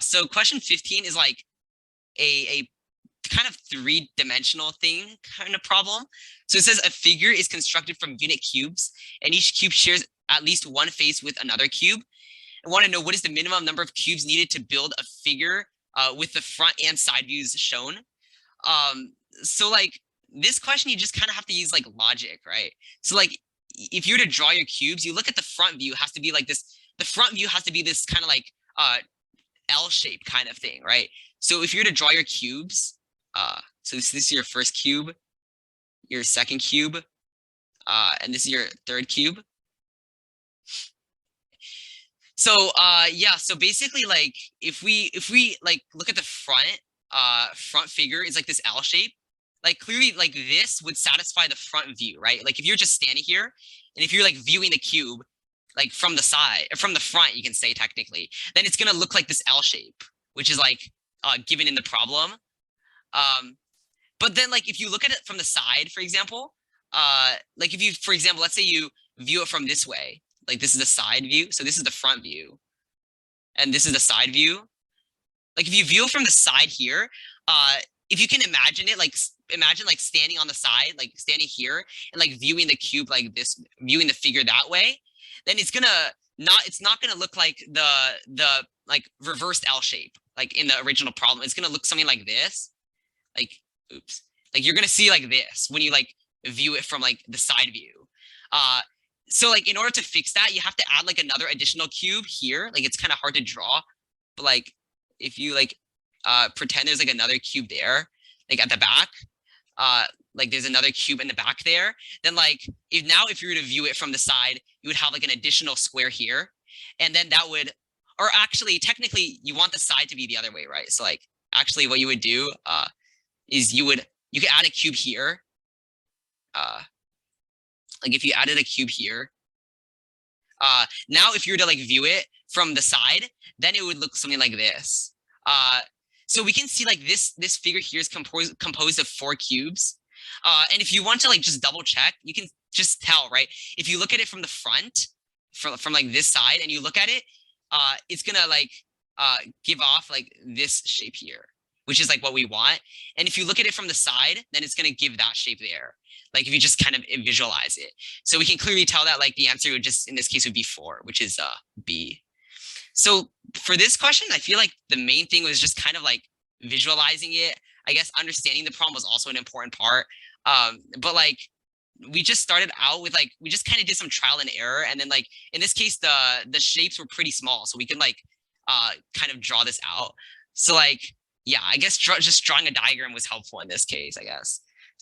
So question 15 is like a kind of three-dimensional thing kind of problem. So it says a figure is constructed from unit cubes, and each cube shares at least one face with another cube. I want to know what is the minimum number of cubes needed to build a figure with the front and side views shown. So like this question, you just kind of have to use like logic, right? So like if you were to draw your cubes, you look at the front view has to be like this. The front view has to be this kind of like L shape kind of thing, right? So if you were to draw your cubes, so this is your first cube, your second cube, and this is your third cube. So yeah, so basically like if we like look at the front figure is like this L shape, like clearly like this would satisfy the front view, right? Like if you're just standing here and if you're like viewing the cube like from the side, from the front, you can say technically, then it's gonna look like this L shape, which is like given in the problem. But then like if you look at it from the side, for example, like if you, for example, let's say you view it from this way, like this is the side view, so this is the front view, and this is the side view. Like if you view it from the side here, if you can imagine it, like imagine like standing on the side, like standing here and like viewing the cube like this, viewing the figure that way, then it's not gonna look like the like reversed L shape, like in the original problem. It's gonna look something like this, like oops, like you're gonna see like this when you like view it from like the side view. So like in order to fix that, you have to add like another additional cube here. Like it's kind of hard to draw, but like if you like pretend there's like another cube there, like at the back, like there's another cube in the back there, then like if you were to view it from the side, you would have like an additional square here, and then that would, or actually technically you want the side to be the other way, right? So like actually what you would do is you could add a cube here. Like if you added a cube here, now if you were to like view it from the side, then it would look something like this. So we can see like this figure here is composed of 4 cubes. And if you want to like just double check, you can just tell, right? If you look at it from the front, from like this side, and you look at it, it's gonna like give off like this shape here, which is like what we want. And if you look at it from the side, then it's gonna give that shape there. Like if you just kind of visualize it. So we can clearly tell that like the answer would just, in this case, would be 4, which is B. So for this question, I feel like the main thing was just kind of like visualizing it. I guess understanding the problem was also an important part. But like we just started out with like, we just kind of did some trial and error. And then like, in this case, the shapes were pretty small. So we could like kind of draw this out. So like, yeah, I guess just drawing a diagram was helpful in this case, I guess.